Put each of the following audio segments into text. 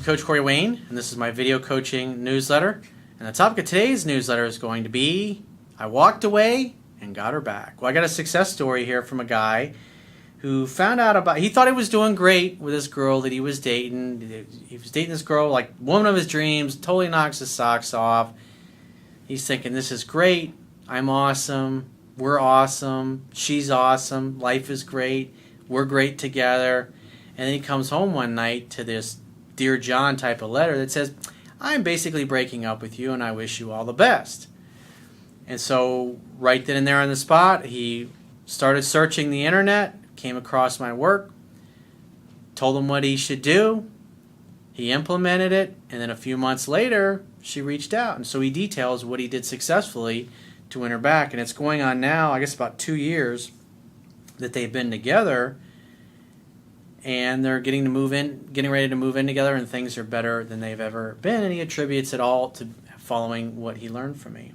Coach Corey Wayne, and this is my video coaching newsletter. And the topic of today's newsletter is going to be, I walked away and got her back. Well, I got a success story here from a guy who found out about, he thought he was doing great with this girl that he was dating. He was dating this girl, like woman of his dreams, totally knocks his socks off. He's thinking, this is great, I'm awesome, we're awesome, she's awesome, life is great, we're great together. And then he comes home one night to this Dear John type of letter that says, I'm basically breaking up with you and I wish you all the best. And so right then and there on the spot, he started searching the internet, came across my work, told him what he should do, he implemented it, and then a few months later, she reached out. And so he details what he did successfully to win her back. And it's going on now, I guess about 2 years that they've been together. And they're getting ready to move in together, and things are better than they've ever been. And he attributes it all to following what he learned from me.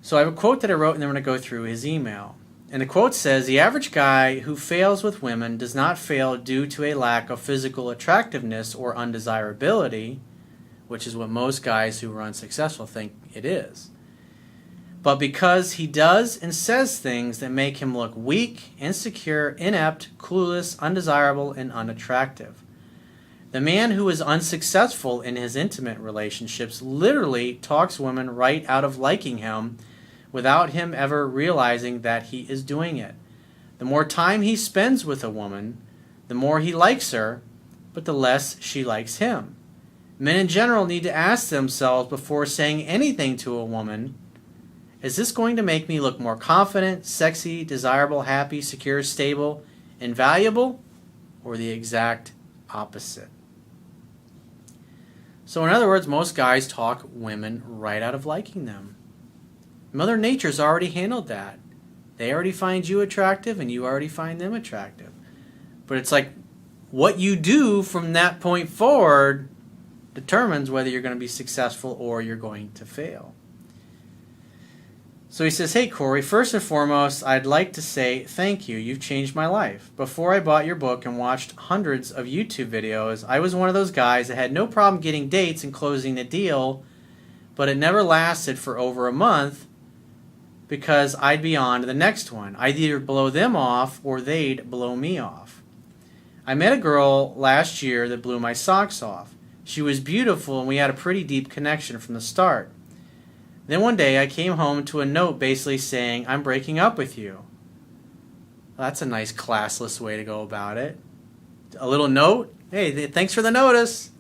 So I have a quote that I wrote, and then I'm going to go through his email. And the quote says, the average guy who fails with women does not fail due to a lack of physical attractiveness or undesirability, which is what most guys who are unsuccessful think it is, but because he does and says things that make him look weak, insecure, inept, clueless, undesirable, and unattractive. The man who is unsuccessful in his intimate relationships literally talks women right out of liking him without him ever realizing that he is doing it. The more time he spends with a woman, the more he likes her, but the less she likes him. Men in general need to ask themselves before saying anything to a woman, is this going to make me look more confident, sexy, desirable, happy, secure, stable, and valuable, or the exact opposite? So in other words, most guys talk women right out of liking them. Mother Nature's already handled that. They already find you attractive and you already find them attractive. But it's like what you do from that point forward determines whether you're going to be successful or you're going to fail. So he says, hey Corey, first and foremost, I'd like to say thank you. You've changed my life. Before I bought your book and watched hundreds of YouTube videos, I was one of those guys that had no problem getting dates and closing the deal, but it never lasted for over a month because I'd be on to the next one. I'd either blow them off or they'd blow me off. I met a girl last year that blew my socks off. She was beautiful and we had a pretty deep connection from the start. Then one day I came home to a note basically saying, I'm breaking up with you. Well, that's a nice classless way to go about it. A little note, hey, thanks for the notice.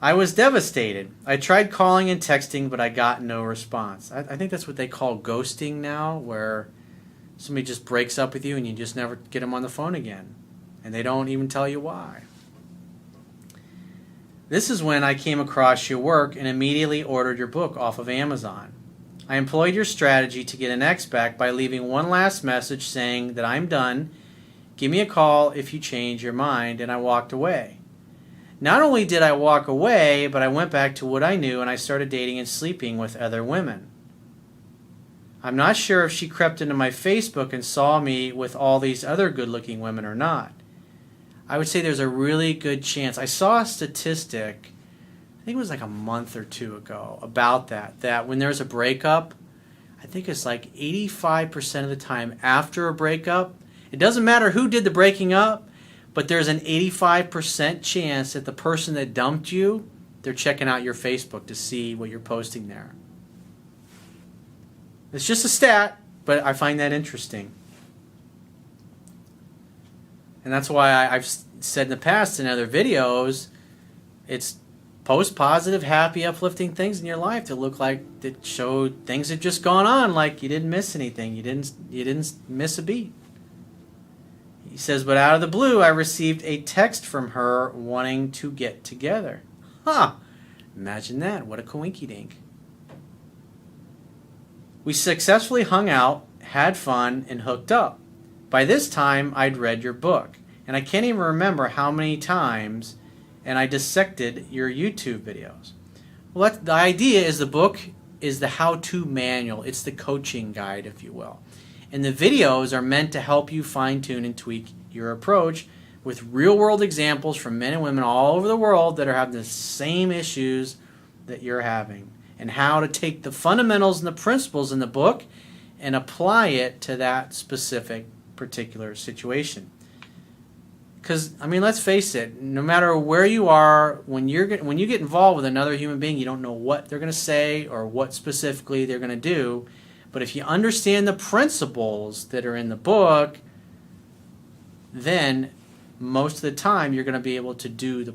I was devastated. I tried calling and texting, but I got no response. I think that's what they call ghosting now, where somebody just breaks up with you and you just never get them on the phone again. And they don't even tell you why. This is when I came across your work and immediately ordered your book off of Amazon. I employed your strategy to get an ex back by leaving one last message saying that I'm done, give me a call if you change your mind, and I walked away. Not only did I walk away, but I went back to what I knew and I started dating and sleeping with other women. I'm not sure if she crept into my Facebook and saw me with all these other good-looking women or not. I would say there's a really good chance. I saw a statistic, I think it was like a month or two ago, about that when there's a breakup, I think it's like 85% of the time after a breakup, it doesn't matter who did the breaking up, but there's an 85% chance that the person that dumped you, they're checking out your Facebook to see what you're posting there. It's just a stat, but I find that interesting. And that's why I've said in the past in other videos, it's post positive, happy, uplifting things in your life that look like, that show things have just gone on, like you didn't miss anything, you didn't miss a beat. He says, but out of the blue, I received a text from her wanting to get together. Huh, imagine that, what a coinkydink. We successfully hung out, had fun, and hooked up. By this time, I'd read your book, and I can't even remember how many times, and I dissected your YouTube videos. Well, the idea is the book is the how-to manual. It's the coaching guide, if you will. And the videos are meant to help you fine-tune and tweak your approach with real-world examples from men and women all over the world that are having the same issues that you're having, and how to take the fundamentals and the principles in the book and apply it to that specific particular situation. Because, I mean, let's face it, no matter where you are, when you get involved with another human being, you don't know what they're going to say or what specifically they're going to do. But if you understand the principles that are in the book, then most of the time you're going to be able to give the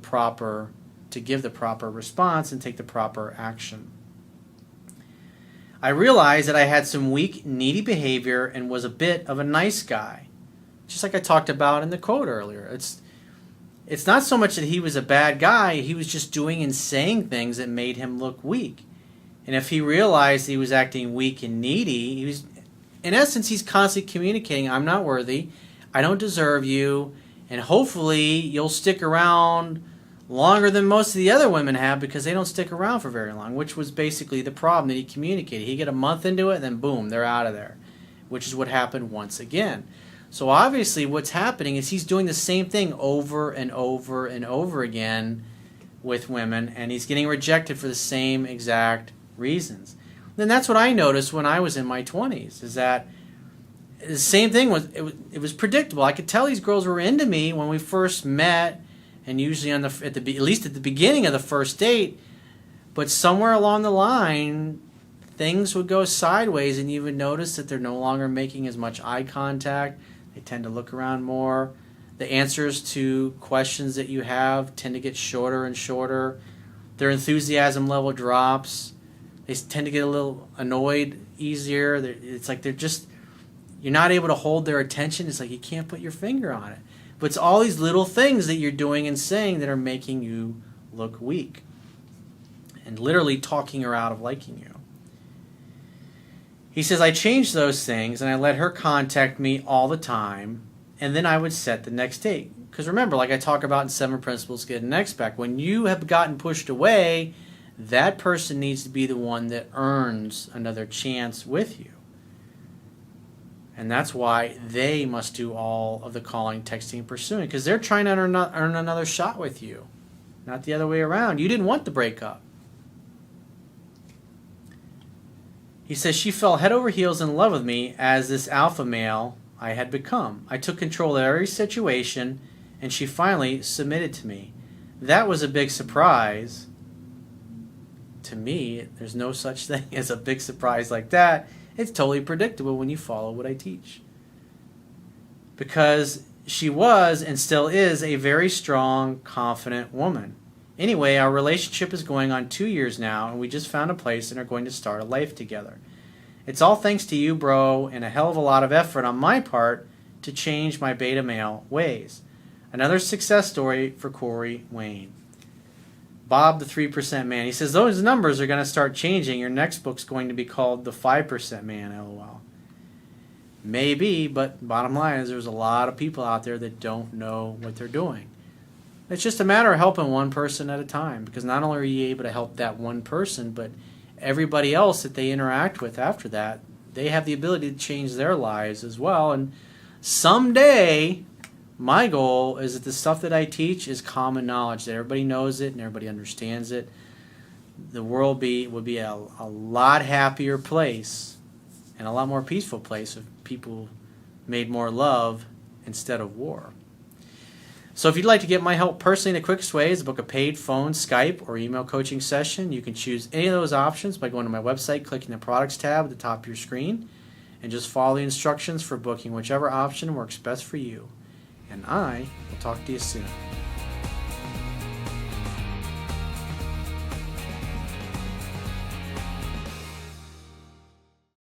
proper response and take the proper action. I realized that I had some weak, needy behavior and was a bit of a nice guy. Just like I talked about in the quote earlier. It's not so much that he was a bad guy, he was just doing and saying things that made him look weak. And if he realized he was acting weak and needy, in essence, he's constantly communicating, I'm not worthy, I don't deserve you, and hopefully you'll stick around longer than most of the other women have, because they don't stick around for very long, which was basically the problem that he communicated. He'd get a month into it, and then boom, they're out of there, which is what happened once again. So obviously what's happening is he's doing the same thing over and over and over again with women, and he's getting rejected for the same exact reasons. Then that's what I noticed when I was in my 20s, is that the same thing it was predictable. I could tell these girls were into me when we first met, and usually at least at the beginning of the first date, but somewhere along the line things would go sideways, and you would notice that they're no longer making as much eye contact. They tend to look around more. The answers to questions that you have tend to get shorter and shorter. Their enthusiasm level drops. They tend to get a little annoyed easier. It's like you're not able to hold their attention. It's like you can't put your finger on it. But it's all these little things that you're doing and saying that are making you look weak and literally talking her out of liking you. He says, I changed those things and I let her contact me all the time, and then I would set the next date. Because remember, like I talk about in 7 Principles Get an Expect, when you have gotten pushed away, that person needs to be the one that earns another chance with you. And that's why they must do all of the calling, texting, and pursuing, because they're trying to earn another shot with you, not the other way around. You didn't want the breakup. He says, she fell head over heels in love with me as this alpha male I had become. I took control of every situation, and she finally submitted to me. That was a big surprise. To me, there's no such thing as a big surprise like that. It's totally predictable when you follow what I teach. Because she was and still is a very strong, confident woman. Anyway, our relationship is going on 2 years now, and we just found a place and are going to start a life together. It's all thanks to you, bro, and a hell of a lot of effort on my part to change my beta male ways. Another success story for Corey Wayne. Bob the 3% Man. He says, those numbers are going to start changing. Your next book's going to be called The 5% Man, LOL. Maybe, but bottom line is there's a lot of people out there that don't know what they're doing. It's just a matter of helping one person at a time, because not only are you able to help that one person, but everybody else that they interact with after that, they have the ability to change their lives as well. And someday, my goal is that the stuff that I teach is common knowledge, that everybody knows it and everybody understands it. The world would be a lot happier place and a lot more peaceful place if people made more love instead of war. So if you'd like to get my help personally in the quickest way is to book a paid phone, Skype, or email coaching session. You can choose any of those options by going to my website, clicking the products tab at the top of your screen, and just follow the instructions for booking whichever option works best for you. And I will talk to you soon.